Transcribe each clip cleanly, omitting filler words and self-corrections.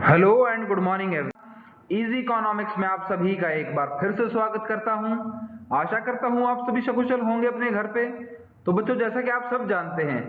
Hello and good morning everyone. Easy economics में आप सभी का एक बार फिर से स्वागत करता हूं। आशा करता हूं आप सभी सकुशल होंगे अपने घर पे। तो बच्चों, जैसा कि आप सब जानते हैं,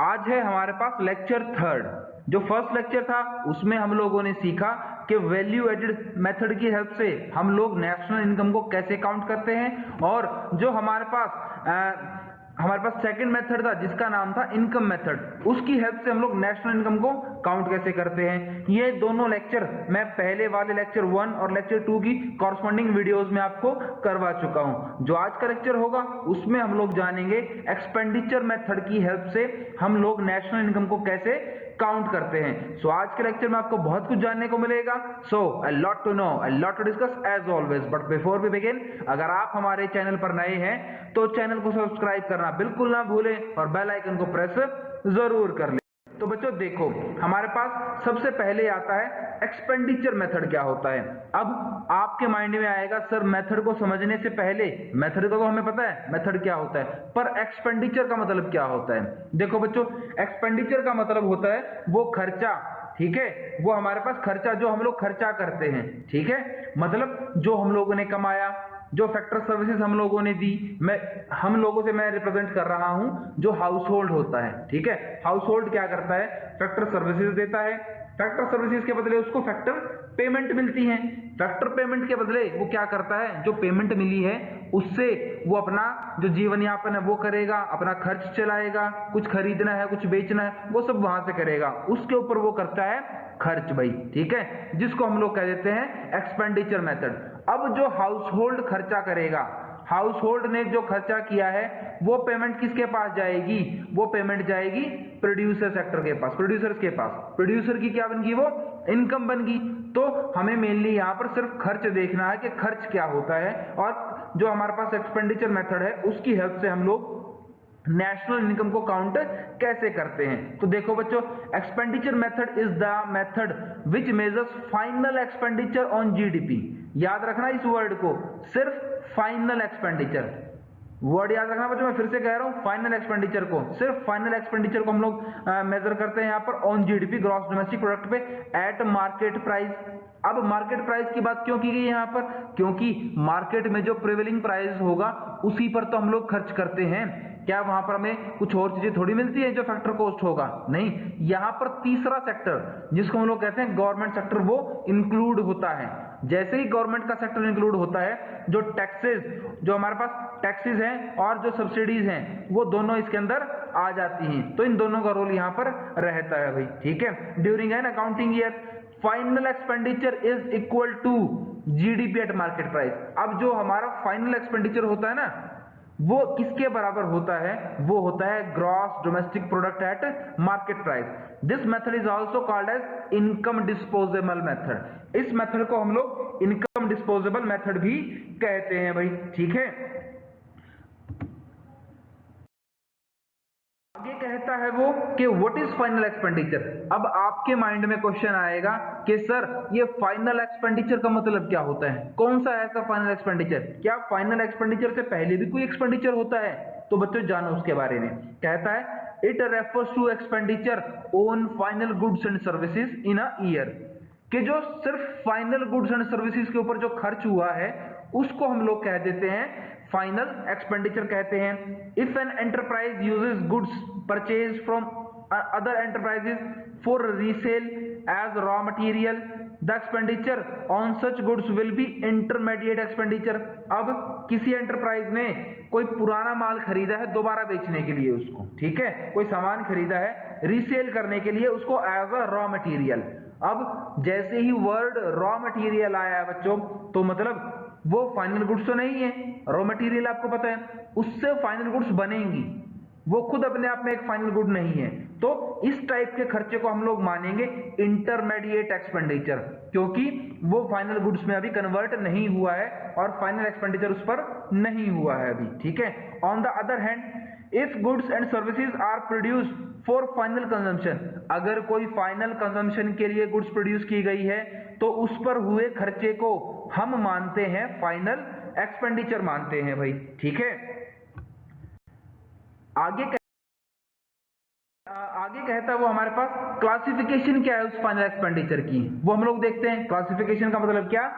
आज है हमारे पास लेक्चर थर्ड। जो फर्स्ट लेक्चर था उसमें हम लोगों ने सीखा कि वैल्यू एडेड मेथड की हेल्प से हम लोग नेशनल इनकम को कैसे काउंट करते हैं, और जो हमारे पास सेकंड मेथड था जिसका नाम था इनकम मेथड, उसकी हेल्प से हम लोग नेशनल इनकम को काउंट कैसे करते हैं। ये दोनों लेक्चर मैं पहले वाले लेक्चर 1 और लेक्चर 2 की कॉरस्पॉन्डिंग वीडियोस में आपको करवा चुका हूं। जो आज का लेक्चर होगा उसमें हम लोग जानेंगे एक्सपेंडिचर मेथड की हेल्प से हम लोग नेशनल इनकम को कैसे काउंट करते हैं। सो आज के लेक्चर में आपको बहुत कुछ जानने को मिलेगा। So a lot to know, a lot to discuss as always, but before we begin, अगर आप हमारे चैनल पर नए हैं तो चैनल को सब्सक्राइब करना बिल्कुल ना भूलें और बेल आइकन को प्रेस जरूर कर लें। तो बच्चों देखो, हमारे पास सबसे पहले आता है एक्सपेंडिचर मेथड क्या होता है। अब आपके माइंड में आएगा, सर मेथड को समझने से पहले, मेथड का तो हमें पता है मेथड क्या होता है, पर एक्सपेंडिचर का मतलब क्या होता है। देखो बच्चों, एक्सपेंडिचर का मतलब होता है वो खर्चा, ठीक है, वो हमारे पास खर्चा जो हम लोग खर्चा करते हैं, ठीक है, मतलब जो हम लोगों ने कमाया, जो फैक्टर सर्विसेज हम लोगों ने दी। हम लोगों से मैं रिप्रेजेंट कर रहा हूं जो हाउस होल्ड होता है, ठीक है। हाउस होल्ड क्या करता है, फैक्टर सर्विसेज देता है। फैक्टर सर्विसेज के बदले उसको फैक्टर पेमेंट मिलती है। फैक्टर पेमेंट के बदले वो क्या करता है, जो पेमेंट मिली है उससे वो अपना जो जीवन यापन है वो करेगा, अपना खर्च चलाएगा, कुछ खरीदना है कुछ बेचना है वो सब वहां से करेगा, उसके ऊपर वो करता है खर्च भाई, ठीक है, जिसको हम लोग कह देते हैं एक्सपेंडिचर मेथड। अब जो हाउस होल्ड खर्चा करेगा, हाउस होल्ड ने जो खर्चा किया है वो पेमेंट किसके पास जाएगी, वो पेमेंट जाएगी प्रोड्यूसर सेक्टर के पास, प्रोड्यूसर्स के पास। प्रोड्यूसर की क्या बनगी, वो इनकम बनगी। तो हमें मेनली यहां पर सिर्फ खर्च देखना है कि खर्च क्या होता है, और जो हमारे पास एक्सपेंडिचर मेथड है उसकी हेल्प से हम लोग नेशनल इनकम को काउंट कैसे करते हैं। तो देखो बच्चों, expenditure method is the method which measures final expenditure on GDP. याद रखना इस वर्ड को, सिर्फ फाइनल एक्सपेंडिचर, वर्ड याद रखना बच्चों, मैं फिर से कह रहा हूं, फाइनल एक्सपेंडिचर को, सिर्फ फाइनल एक्सपेंडिचर को हम लोग मेजर करते हैं यहां पर on GDP, gross domestic product पे, एट मार्केट प्राइस। अब मार्केट प्राइस की बात क्यों की गई यहां पर, क्योंकि मार्केट में जो प्रिवेलिंग प्राइस होगा उसी पर तो हम लोग खर्च करते हैं। क्या वहां पर हमें कुछ और चीजें थोड़ी मिलती है जो फैक्टर कॉस्ट होगा, नहीं। यहां पर तीसरा सेक्टर जिसको हम लोग कहते हैं गवर्नमेंट सेक्टर, वो इंक्लूड होता है। जैसे ही गवर्नमेंट का सेक्टर इंक्लूड होता है, जो टैक्सेस, जो हमारे पास टैक्सेस हैं और जो सब्सिडीज हैं वो दोनों इसके अंदर आ जाती हैं। तो इन दोनों का रोल यहां पर रहता है भाई, ठीक है। During an accounting year final expenditure is equal to GDP at market price. अब जो हमारा फाइनल एक्सपेंडिचर होता है ना, वो किसके बराबर होता है, वो होता है gross domestic product at market price. This method is also called as income disposable method. इस मेथड को हम लोग इनकम डिस्पोजेबल मेथड भी कहते हैं भाई, ठीक है। आगे कहता है वो कि व्हाट इज फाइनल एक्सपेंडिचर। अब आपके माइंड में क्वेश्चन आएगा कि सर ये फाइनल एक्सपेंडिचर का मतलब क्या होता है, कौन सा ऐसा फाइनल एक्सपेंडिचर, क्या फाइनल एक्सपेंडिचर से पहले भी कोई एक्सपेंडिचर होता है। तो बच्चों जानो उसके बारे में। कहता है it refers to expenditure on final goods and services in a year, कि जो सिर्फ फाइनल गुड्स एंड सर्विसेज के ऊपर जो खर्च हुआ है उसको हम लोग कह देते हैं फाइनल एक्सपेंडिचर कहते हैं। If an enterprise uses goods purchase from other enterprises for resale as raw material, the expenditure on such goods will be intermediate expenditure. अब किसी एंटरप्राइज ने कोई पुराना माल खरीदा है दोबारा बेचने के लिए उसको, ठीक है, कोई सामान खरीदा है रीसेल करने के लिए उसको एज अ रॉ मटेरियल। अब जैसे ही वर्ड रॉ मटेरियल आया है बच्चों, तो मतलब वो फाइनल गुड्स तो नहीं है, रॉ मटेरियल आपको पता है उससे फाइनल गुड्स बनेंगी, वो खुद अपने आप में एक फाइनल गुड नहीं है। तो इस टाइप के खर्चे को हम लोग मानेंगे इंटरमीडिएट एक्सपेंडिचर, क्योंकि वो फाइनल गुड्स में अभी कन्वर्ट नहीं हुआ है और फाइनल एक्सपेंडिचर उस पर नहीं हुआ है अभी, ठीक है। On the other hand, if goods and services are produced for final consumption, अगर कोई फाइनल कंजम्पशन के लिए गुड्स प्रोड्यूस की गई है तो उस पर हुए खर्चे को हम मानते हैं फाइनल एक्सपेंडिचर मानते हैं भाई, ठीक है। आगे आगे कहता है वो हमारे पास क्लासिफिकेशन क्या है उस फाइनल एक्सपेंडिचर की, वो हम लोग देखते हैं। क्लासिफिकेशन का मतलब क्या,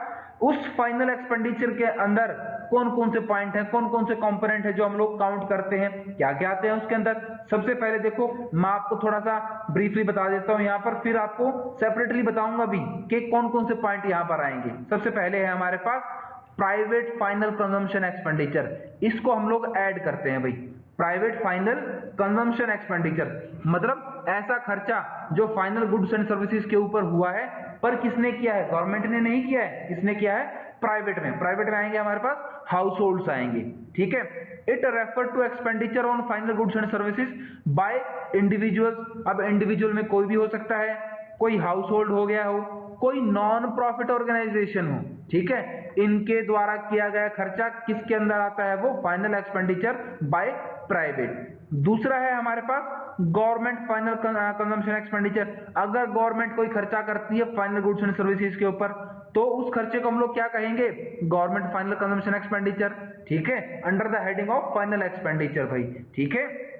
उस फाइनल एक्सपेंडिचर के अंदर कौन कौन से पॉइंट हैं, कौन कौन से कंपोनेंट है जो हम लोग काउंट करते हैं, क्या क्या आते हैं उसके अंदर। सबसे पहले देखो, मैं आपको थोड़ा सा ब्रीफली बता देता हूं यहाँ पर, फिर आपको सेपरेटली बताऊंगा भी कि कौन कौन से पॉइंट यहाँ पर आएंगे। सबसे पहले है हमारे पास प्राइवेट फाइनल कंजम्पशन एक्सपेंडिचर, इसको हम लोग ऐड करते हैं भाई। प्राइवेट फाइनल कंजम्पशन एक्सपेंडिचर मतलब ऐसा खर्चा जो फाइनल गुड्स एंड सर्विसेज के ऊपर हुआ है, पर किसने किया है, गवर्नमेंट ने नहीं किया है, किसने किया है, प्राइवेट में। प्राइवेट में आएंगे हमारे पास हाउस होल्ड्स आएंगे, ठीक है। It refer to expenditure on final goods and services by individuals. अब इंडिविजुअल में कोई भी हो सकता है, कोई हाउस होल्ड हो गया हो, कोई नॉन प्रॉफिट ऑर्गेनाइजेशन हो, ठीक है, इनके द्वारा किया गया खर्चा किसके अंदर आता है, वो फाइनल एक्सपेंडिचर बाय प्राइवेट। दूसरा है हमारे पास गवर्नमेंट फाइनल कंजम्पशन एक्सपेंडिचर। अगर गवर्नमेंट कोई खर्चा करती है फाइनल गुड्स एंड सर्विसेज के ऊपर, तो उस खर्चे को हम लोग क्या कहेंगे, गवर्नमेंट फाइनल कंजम्पशन एक्सपेंडिचर, ठीक है, under the heading of final expenditure भाई, ठीक है।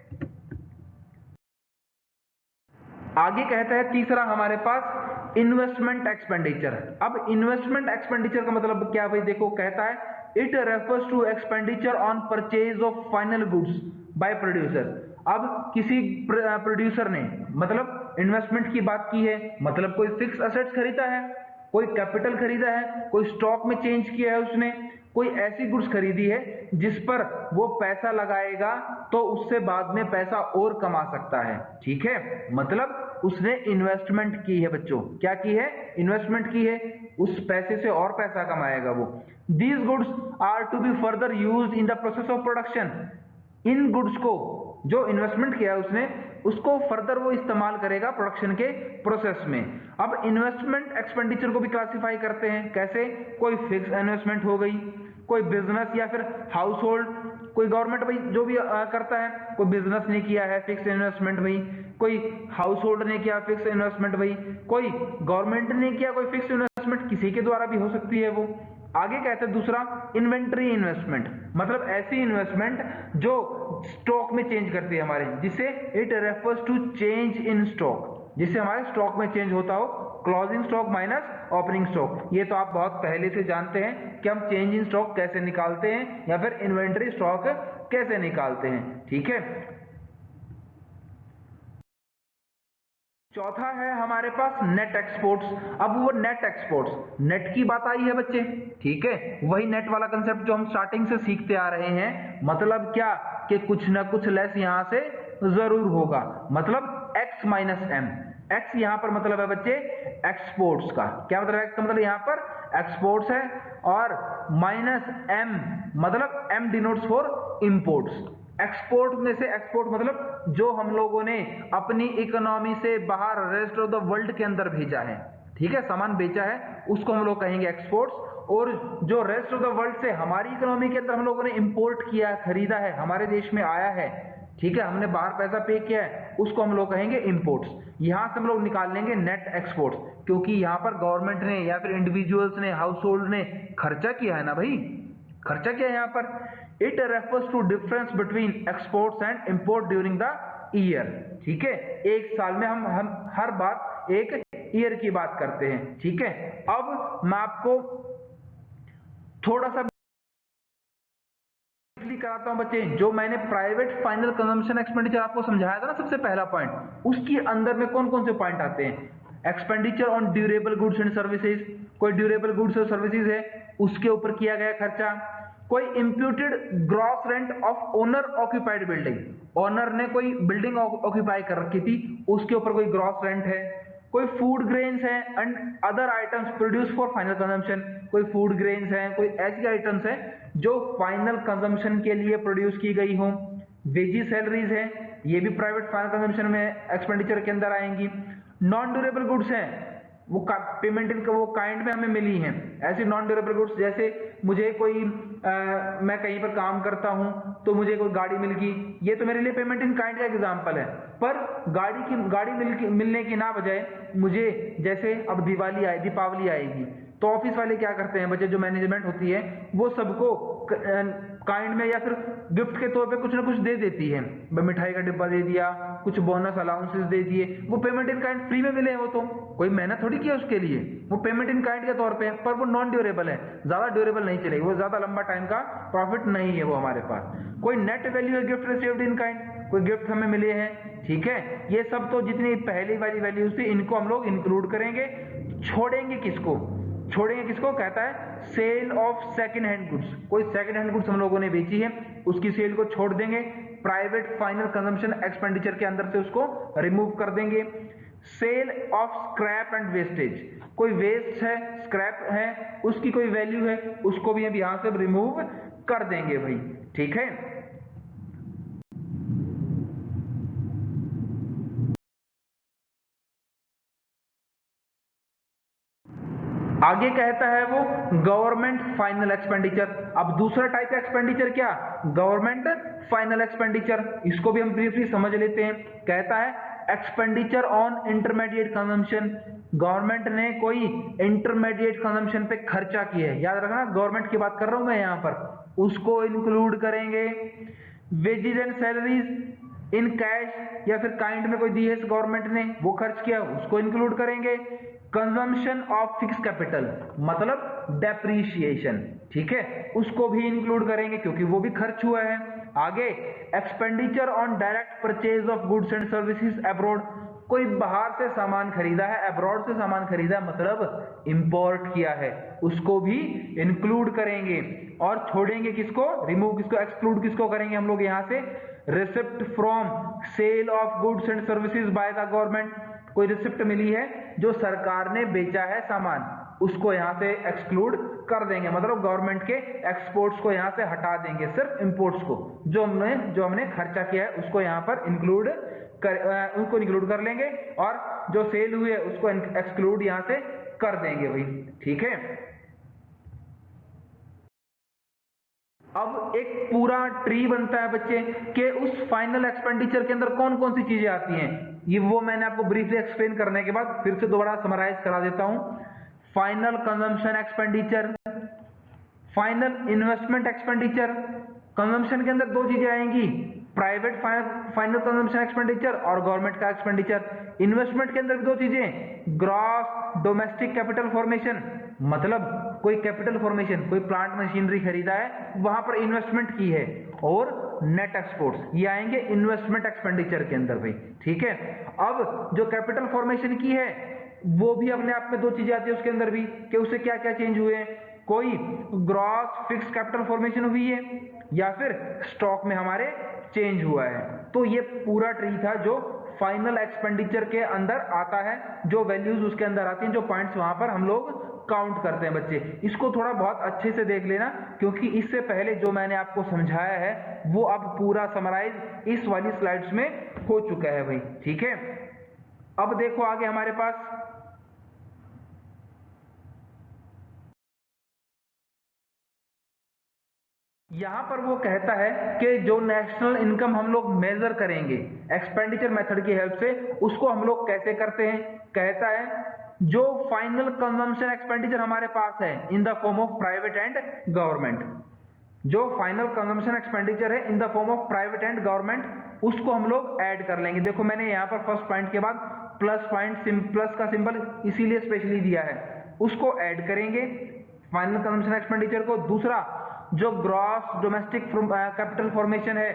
आगे कहता है तीसरा हमारे पास इन्वेस्टमेंट एक्सपेंडिचर। अब इन्वेस्टमेंट एक्सपेंडिचर का मतलब क्या भाई, देखो कहता है it refers to expenditure on purchase of final goods by producer. अब किसी प्रोड्यूसर ने मतलब इन्वेस्टमेंट की बात की है, मतलब कोई फिक्स एसेट्स खरीदा है, कोई कैपिटल खरीदा है, कोई स्टॉक में चेंज किया है उसने, कोई ऐसी गुड्स खरीदी है जिस पर वो पैसा लगाएगा तो उससे बाद में पैसा और कमा सकता है, ठीक है, मतलब उसने इन्वेस्टमेंट की है बच्चों, क्या की है, इन्वेस्टमेंट की है, उस पैसे से और पैसा कमाएगा वो। These goods are to be further used in the process of production. इन गुड्स को जो इन्वेस्टमेंट किया है उसने, उसको फर्दर वो इस्तेमाल करेगा प्रोडक्शन के प्रोसेस में। अब इन्वेस्टमेंट एक्सपेंडिचर को भी क्लासिफाई करते हैं, कैसे, कोई फिक्स इन्वेस्टमेंट हो गई, कोई बिजनेस या फिर हाउस होल्ड, कोई गवर्नमेंट भाई जो भी करता है, कोई बिजनेस ने किया है फिक्स इन्वेस्टमेंट भाई, कोई हाउस होल्ड ने किया फिक्स इन्वेस्टमेंट भाई, कोई गवर्नमेंट ने किया कोई फिक्स इन्वेस्टमेंट, किसी के द्वारा भी हो सकती है वो। आगे कहते हैं दूसरा इन्वेंटरी इन्वेस्टमेंट, मतलब ऐसी इन्वेस्टमेंट जो स्टॉक में चेंज करती है हमारे, जिसे it refers to change in stock, जिससे हमारे स्टॉक में चेंज होता हो, closing stock minus opening stock. ये तो आप बहुत पहले से जानते हैं कि हम चेंज इन स्टॉक कैसे निकालते हैं या फिर इन्वेंटरी स्टॉक कैसे निकालते हैं, ठीक है। चौथा है हमारे पास नेट एक्सपोर्ट्स। अब वो नेट एक्सपोर्ट्स, नेट की बात आई है बच्चे, ठीक है, वही नेट वाला कंसेप्ट जो हम स्टार्टिंग से सीखते आ रहे हैं। मतलब क्या कि कुछ ना कुछ लेस यहां से जरूर होगा, मतलब एक्स माइनस एम। एक्स यहां पर मतलब है बच्चे एक्सपोर्ट्स का, क्या मतलब एक्स का मतलब यहां पर एक्सपोर्ट्स है, और माइनस एम मतलब M denotes for imports. Export में से एक्सपोर्ट मतलब जो हम लोगों ने अपनी इकोनॉमी से बाहर रेस्ट ऑफ द वर्ल्ड के अंदर भेजा है, ठीक है, सामान बेचा है, उसको हम लोग कहेंगे एक्सपोर्ट्स। और जो रेस्ट ऑफ द वर्ल्ड से हमारी इकोनॉमी के अंदर हम लोगों ने इंपोर्ट किया, खरीदा है, हमारे देश में आया है, ठीक है, हमने बाहर पैसा पे किया है, उसको हम लोग कहेंगे इंपोर्ट्स। यहां से हम लोग निकाल लेंगे नेट एक्सपोर्ट्स, क्योंकि यहां पर गवर्नमेंट ने या फिर इंडिविजुअल्स ने, हाउस होल्ड ने खर्चा किया है ना भाई, खर्चा किया है यहाँ पर। It refers to difference between exports and import during the year, ठीक है, एक साल में हम हर बार एक ईयर की बात करते हैं, ठीक है। अब मैं आपको थोड़ा सा कराता हूं बच्चे, जो मैंने प्राइवेट फाइनल कंजम्पशन एक्सपेंडिचर आपको समझाया था ना, सबसे पहला पॉइंट, उसके अंदर में कौन कौन से पॉइंट आते हैं। Expenditure on durable goods and services, कोई ड्यूरेबल गुड्स और सर्विसेज है उसके ऊपर किया गया खर्चा। कोई imputed gross rent of owner occupied building, owner ने कोई बिल्डिंग ऑक्यूपाई कर रखी थी, उसके ऊपर कोई ग्रॉस रेंट है। कोई फूड ग्रेन्स है and other items produce for final consumption, कोई फूड ग्रेन्स है, कोई ऐसी आइटम्स है जो फाइनल कंजम्पशन के लिए प्रोड्यूस की गई हो। वेजी सैलरीज है, ये भी प्राइवेट फाइनल कंजम्पशन में एक्सपेंडिचर के अंदर आएंगी। नॉन ड्यूरेबल गुड्स है, वो पेमेंट इनका वो काइंड में हमें मिली है, ऐसी नॉन ड्यूरेबल गुड्स, जैसे मुझे कोई मैं कहीं पर काम करता हूं तो मुझे कोई गाड़ी मिल गई, ये तो मेरे लिए पेमेंट इन काइंड का एग्जांपल है। पर गाड़ी मिलने की ना बजाय मुझे, जैसे अब दीपावली आएगी, तो ऑफिस वाले क्या करते हैं बच्चे, जो मैनेजमेंट होती है वो सबको काइंड में या फिर गिफ्ट के तौर पे कुछ ना कुछ दे देती है, मिठाई का डिब्बा दे दिया, कुछ बोनस अलाउंसेस दे दिए, वो पेमेंट इन काइंड फ्री में मिले हैं, वो तो कोई मेहनत थोड़ी किया उसके लिए, वो पेमेंट इन काइंड के तौर पे है, पर वो नॉन ड्यूरेबल है, ज्यादा ड्यूरेबल नहीं चलेगी, वो ज्यादा लंबा टाइम का प्रॉफिट नहीं है वो हमारे पास। कोई नेट वैल्यू है गिफ्ट रिसीव्ड इन काइंड, कोई गिफ्ट हमें मिले हैं, ठीक है, ये सब तो जितनी पहली वाली वैल्यूज थी इनको हम लोग इंक्लूड करेंगे। छोड़ेंगे किसको, छोड़ेंगे किसको, कहता है sale of second hand goods, कोई सेकंड हैंड गुड्स हम लोगों ने बेची है उसकी सेल को छोड़ देंगे, प्राइवेट फाइनल कंजम्पशन एक्सपेंडिचर के अंदर से उसको रिमूव कर देंगे। Sale of scrap and wastage, कोई वेस्ट है, स्क्रैप है, उसकी कोई वैल्यू है, उसको भी हम यहां से रिमूव कर देंगे भाई, ठीक है। आगे कहता है वो गवर्नमेंट फाइनल एक्सपेंडिचर। अब दूसरा टाइप का एक्सपेंडिचर क्या, गवर्नमेंट फाइनल एक्सपेंडिचर, इसको भी हम ब्रीफली समझ लेते हैं। कहता है expenditure on intermediate consumption, government ने कोई इंटरमीडिएट कंजम्पशन पे खर्चा किया है, याद रखना गवर्नमेंट की बात कर रहा हूं मैं यहां पर, उसको इंक्लूड करेंगे। Wages and salaries in cash या फिर काइंड में कोई दी है गवर्नमेंट ने, वो खर्च किया, उसको इंक्लूड करेंगे। कंजम्पशन ऑफ फिक्स कैपिटल मतलब डेप्रीशिएशन, ठीक है, उसको भी इंक्लूड करेंगे क्योंकि वो भी खर्च हुआ है। आगे expenditure on direct purchase of goods and services abroad, कोई बाहर से सामान खरीदा है, अब्रॉड से सामान खरीदा है मतलब इंपोर्ट किया है, उसको भी इंक्लूड करेंगे। और छोड़ेंगे किसको, रिमूव किसको, एक्सक्लूड किसको करेंगे हम लोग यहां से, receipt from sale of goods and services by the government, कोई रिसिप्ट मिली है जो सरकार ने बेचा है सामान, उसको यहां से एक्सक्लूड कर देंगे, मतलब गवर्नमेंट के एक्सपोर्ट्स को यहां से हटा देंगे, सिर्फ इंपोर्ट्स को जो हमने खर्चा किया है उसको यहां पर इंक्लूड उनको इंक्लूड कर लेंगे, और जो सेल हुई है उसको एक्सक्लूड यहां से कर देंगे भाई, ठीक है। अब एक पूरा ट्री बनता है बच्चे कि उस फाइनल एक्सपेंडिचर के अंदर कौन कौन सी चीजें आती हैं, ये वो मैंने आपको ब्रीफली एक्सप्लेन करने के बाद फिर से दोबारा समराइज करा देता हूं। Final consumption expenditure, final investment expenditure, consumption के अंदर दो चीजें आएंगी, प्राइवेट फाइनल कंजम्पशन एक्सपेंडिचर और गवर्नमेंट का एक्सपेंडिचर। इन्वेस्टमेंट के अंदर भी दो चीजें, ग्रॉस डोमेस्टिक कैपिटल फॉर्मेशन मतलब कोई कैपिटल फॉर्मेशन, कोई प्लांट मशीनरी खरीदा है वहां पर इन्वेस्टमेंट की है, और नेट एक्सपोर्ट्स, ये आएंगे इन्वेस्टमेंट एक्सपेंडिचर के अंदर भाई, ठीक है। अब जो कैपिटल फॉर्मेशन की है वो भी अपने आप में दो चीजें आती है उसके अंदर भी कि उससे क्या क्या चेंज हुए हैं, कोई ग्रॉस फिक्स कैपिटल फॉर्मेशन हुई है या फिर स्टॉक में हमारे चेंज हुआ है। तो ये पूरा ट्री था जो फाइनल एक्सपेंडिचर के अंदर आता है, जो वैल्यूज उसके अंदर आती हैं, जो पॉइंट्स वहां पर हम लोग काउंट करते हैं बच्चे। इसको थोड़ा बहुत अच्छे से देख लेना क्योंकि इससे पहले जो मैंने आपको समझाया है वो अब पूरा समराइज इस वाली स्लाइड्स में हो चुका है भाई, ठीक है। अब देखो आगे हमारे पास यहां पर वो कहता है कि जो नेशनल इनकम हम लोग मेजर करेंगे एक्सपेंडिचर मेथड की हेल्प से, उसको हम लोग कैसे करते हैं। कहता है जो फाइनल कंजम्पशन एक्सपेंडिचर हमारे पास है in the form of private and government, जो फाइनल कंजम्पशन एक्सपेंडिचर है in the form of private and government, उसको हम लोग ऐड कर लेंगे। देखो मैंने यहाँ पर फर्स्ट पॉइंट के बाद प्लस का सिंबल इसीलिए स्पेशली दिया है, उसको ऐड करेंगे फाइनल कंजम्पशन एक्सपेंडिचर को। दूसरा जो ग्रॉस डोमेस्टिक कैपिटल फॉर्मेशन है,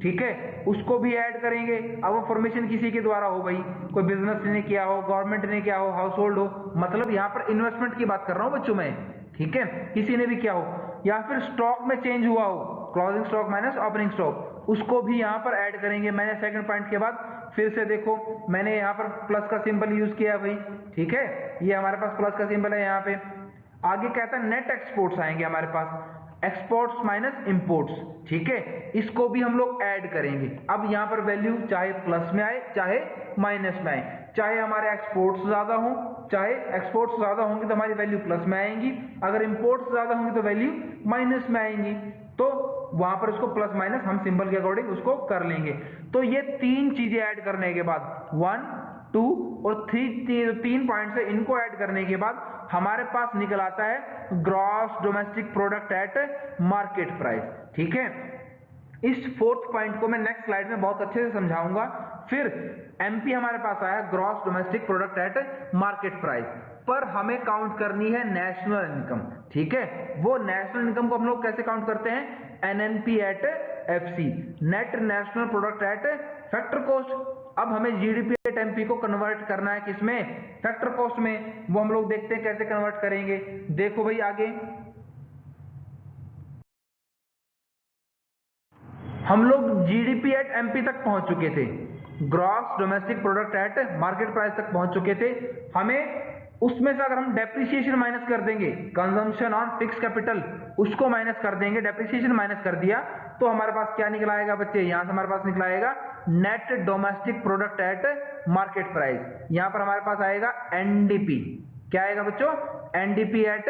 ठीक है, उसको भी ऐड करेंगे। अब वो फॉर्मेशन किसी के द्वारा हो भाई, कोई बिजनेस ने किया हो, गवर्नमेंट ने किया हो, हाउस होल्ड हो, मतलब यहाँ पर इन्वेस्टमेंट की बात कर रहा हूँ बच्चों में, ठीक है, किसी ने भी किया हो, या फिर स्टॉक में चेंज हुआ हो, closing stock minus opening stock, उसको भी यहाँ पर ऐड करेंगे। मैंने सेकंड पॉइंट के बाद फिर से देखो मैंने यहाँ पर प्लस का सिंबल यूज किया भाई, ठीक है, ये हमारे पास प्लस का सिंबल है यहाँ पे। आगे कहता है नेट एक्सपोर्ट्स आएंगे हमारे पास, एक्सपोर्ट्स माइनस इंपोर्ट्स, ठीक है, इसको भी हम लोग ऐड करेंगे। अब यहाँ पर वैल्यू चाहे प्लस में आए चाहे माइनस में आए, चाहे हमारे एक्सपोर्ट्स ज्यादा हो, चाहे एक्सपोर्ट्स ज्यादा होंगे तो हमारी वैल्यू प्लस में आएंगी, अगर इंपोर्ट्स ज्यादा होंगी तो वैल्यू माइनस में आएंगी, तो वहां पर उसको प्लस माइनस हम सिंबल के अकॉर्डिंग उसको कर लेंगे। तो ये तीन चीजें ऐड करने के बाद 1 2 और 3 पॉइंट्स है, इनको ऐड करने के बाद हमारे पास निकल आता है gross domestic product at market price. ठीक है, इस फोर्थ पॉइंट को मैं नेक्स्ट स्लाइड में बहुत अच्छे से समझाऊंगा। फिर एमपी हमारे पास आया gross domestic product at market price, पर हमें काउंट करनी है नेशनल इनकम। ठीक है, वो नेशनल इनकम को हम लोग कैसे काउंट करते हैं, NNP at FC, net national product at factor cost. अब हमें जीडीपी एट एमपी को कन्वर्ट करना है किसमें, फैक्टर कॉस्ट में। वो हम लोग देखते हैं कैसे कन्वर्ट करेंगे। देखो भाई आगे हम लोग जीडीपी एट एमपी तक पहुंच चुके थे, gross domestic product at market price तक पहुंच चुके थे। हमें उसमें से अगर हम डेप्रिसिएशन माइनस कर देंगे, कंजम्पशन ऑन फिक्स कैपिटल उसको माइनस कर देंगे, डेप्रिसिएशन माइनस कर दिया तो हमारे पास क्या निकल आएगा बच्चे, यहां से हमारे पास निकल आएगा net domestic product at market price. यहां पर हमारे पास आएगा एनडीपी, क्या आएगा बच्चों, एनडीपी एट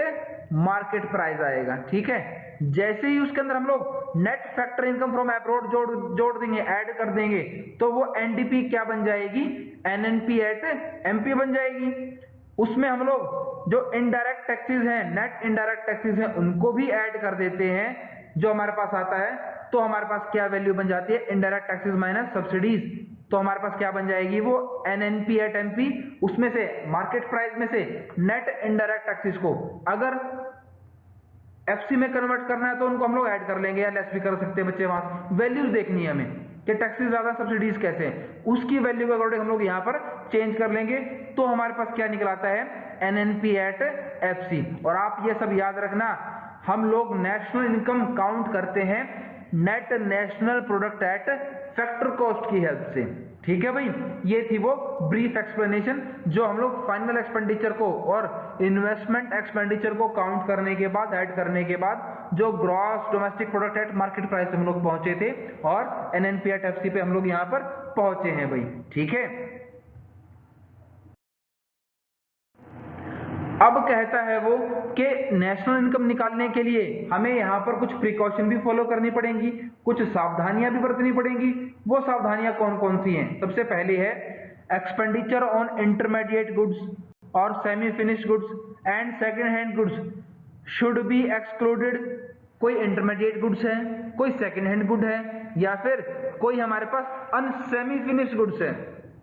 मार्केट प्राइस आएगा। ठीक है, जैसे ही उसके अंदर हम लोग net factor income from abroad जोड़ देंगे, ऐड कर देंगे, तो वो एनडीपी क्या बन जाएगी, एनएनपी एट एमपी बन जाएगी। उसमें हम लोग जो इनडायरेक्ट टैक्सेस हैं, नेट इनडायरेक्ट टैक्सेस हैं, उनको भी ऐड कर देते हैं जो हमारे पास आता है, तो हमारे पास क्या वैल्यू बन जाती है, इनडायरेक्ट टैक्सेस माइनस सब्सिडीज। तो हमारे पास क्या बन जाएगी, वो एनएनपी एट एमपी, उसमें से मार्केट प्राइस में से नेट इनडायरेक्ट टैक्सेस को अगर एफसी में कन्वर्ट करना है तो उनको हम लोग ऐड कर लेंगे, या लेस भी कर सकते हैं बच्चे। वहां वैल्यूज देखनी है हमें कि टैक्सेस ज्यादा सब्सिडीज कैसे हैं, उसकी वैल्यू के अकॉर्डिंग हम लोग यहाँ पर चेंज कर लेंगे। तो हमारे पास क्या निकल आता है, एनएनपी एट एफसी। और आप ये सब याद रखना, हम लोग नेशनल इनकम काउंट करते हैं net national product at factor cost की हेल्प से। ठीक है भाई, ये थी वो ब्रीफ एक्सप्लेनेशन जो हम लोग फाइनल एक्सपेंडिचर को और इन्वेस्टमेंट एक्सपेंडिचर को काउंट करने के बाद, ऐड करने के बाद, जो gross domestic product at market price हम लोग पहुंचे थे और एनएनपी एट एफसी पे हम लोग यहां पर पहुंचे हैं भाई। ठीक है, अब कहता है वो कि नेशनल इनकम निकालने के लिए हमें यहाँ पर कुछ प्रिकॉशन भी फॉलो करनी पड़ेंगी, कुछ सावधानियां भी बरतनी पड़ेंगी। वो सावधानियां कौन कौन सी हैं, सबसे पहली है एक्सपेंडिचर ऑन इंटरमीडिएट गुड्स और semi finished goods and second hand goods should be excluded. कोई इंटरमीडिएट गुड्स है, कोई सेकंड हैंड गुड है, या फिर कोई हमारे पास अनसेमी फिनिश्ड गुड्स है,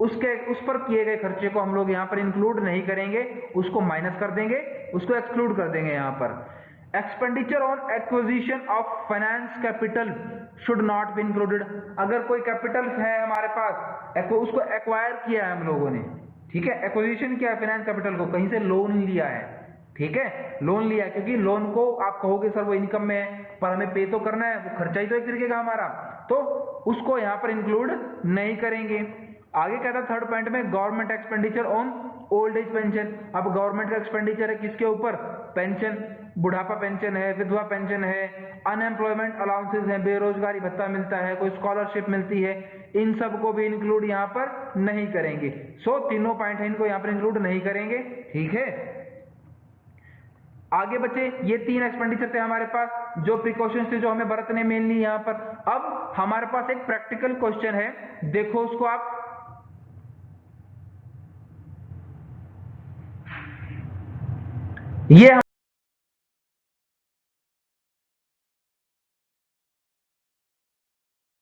उस पर किए गए खर्चे को हम लोग यहाँ पर इंक्लूड नहीं करेंगे, उसको माइनस कर देंगे, उसको एक्सक्लूड कर देंगे। यहाँ पर expenditure on acquisition of finance capital should not be included. अगर कोई कैपिटल है हमारे पास, उसको एक्वायर किया है हम लोगों ने, ठीक है, एक्विजिशन किया है फाइनेंस कैपिटल को, कहीं से लोन लिया है, ठीक है, लोन लिया है, क्योंकि लोन को आप कहोगे सर वो इनकम में है पर हमें पे तो करना है, वो खर्चा ही तो एक तरीके का हमारा, तो उसको यहाँ पर इंक्लूड नहीं करेंगे। आगे कहता है थर्ड पॉइंट में government expenditure on old age pension. अब गवर्नमेंट का एक्सपेंडिचर है किसके ऊपर, पेंशन, बुढ़ापा पेंशन है, विधवा पेंशन है, अनएम्प्लॉयमेंट अलाउंसेस है, बेरोजगारी भत्ता मिलता है, कोई स्कॉलरशिप मिलती है, इन सब को भी इंक्लूड यहाँ पर नहीं करेंगे। सो तीनों पॉइंट है, इनको यहाँ पर इंक्लूड नहीं करेंगे। ठीक है, आगे बच्चे ये तीन एक्सपेंडिचर थे हमारे पास, जो प्रिकॉशंस थे जो हमें बरतने मेनली यहाँ पर। अब हमारे पास एक प्रैक्टिकल क्वेश्चन है, देखो उसको आप, ये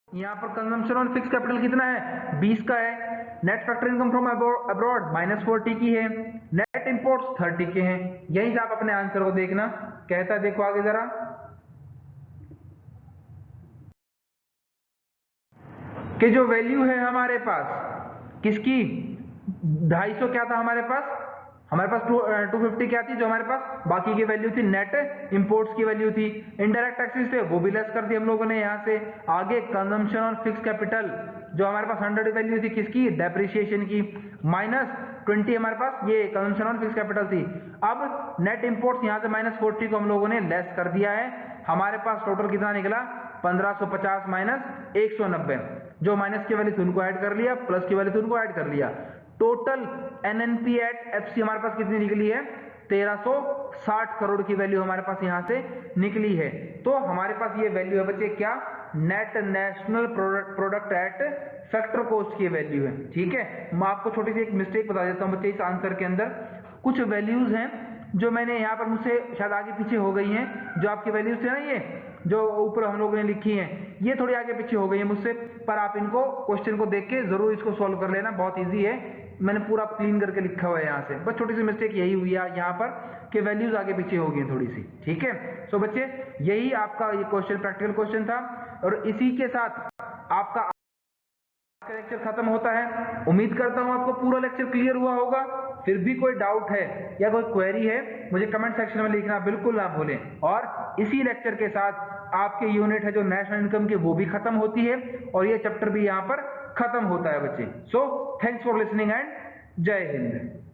यहाँ पर कंजम्पशन ऑन फिक्स कैपिटल कितना है, 20 का है। Net factor income from abroad -40 की है। नेट इंपोर्ट्स 30 के हैं। यहीं से आप अपने आंसर को देखना, कहता है देखो आगे जरा कि जो वैल्यू है हमारे पास किसकी, 250 क्या था हमारे पास 250 क्या थी जो हमारे पास बाकी की वैल्यू थी, नेट इंपोर्ट्स की वैल्यू थी। इनडायरेक्ट टैक्सेस थे वो भी लेस कर दी हम लोगों ने यहाँ से। आगे कंजम्पशन ऑन फिक्स कैपिटल जो हमारे पास 100 वैल्यू थी किसकी, डेप्रिसिएशन की, -20 हमारे पास ये कंजम्पशन ऑन फिक्स कैपिटल थी। अब नेट इंपोर्ट्स यहाँ से -40 को हम लोगों ने लेस कर दिया है। हमारे पास टोटल कितना निकला, 1550 - 190। जो माइनस की वैल्यू थी उनको ऐड कर लिया, प्लस की वैल्यू थी उनको ऐड कर लिया। टोटल एनएनपी एट एफसी हमारे पास कितनी निकली है, 1360 करोड़ की वैल्यू हमारे पास यहां से निकली है। तो हमारे पास ये वैल्यू है बच्चे क्या, net national product at factor cost की वैल्यू है। ठीक है, मैं आपको छोटी सी एक मिस्टेक बता देता हूँ बच्चे, इस आंसर के अंदर कुछ वैल्यूज हैं जो मैंने यहाँ पर मुझसे शायद आगे पीछे हो गई हैं। जो आपकी वैल्यूज थे ना, ये जो ऊपर हम लोगों ने लिखी हैं, ये थोड़ी आगे पीछे हो गई है मुझसे, पर आप इनको क्वेश्चन को देख के जरूर इसको सॉल्व कर लेना, बहुत ईजी है, मैंने पूरा क्लीन करके लिखा हुआ है यहाँ से। बस छोटी सी मिस्टेक यही हुई है यहाँ पर कि वैल्यूज आगे पीछे हो गई थोड़ी सी। ठीक है, सो बच्चे यही आपका ये क्वेश्चन प्रैक्टिकल क्वेश्चन था, और इसी के साथ आपका लेक्चर खत्म होता है। उम्मीद करता हूं आपको पूरा लेक्चर क्लियर हुआ होगा। फिर भी कोई डाउट है या कोई क्वेरी है, मुझे कमेंट सेक्शन में लिखना बिल्कुल ना भूलें। और इसी लेक्चर के साथ आपके यूनिट है जो नेशनल इनकम की, वो भी खत्म होती है और ये चैप्टर भी यहाँ पर खत्म होता है बच्चे। So thanks for listening and जय हिंद।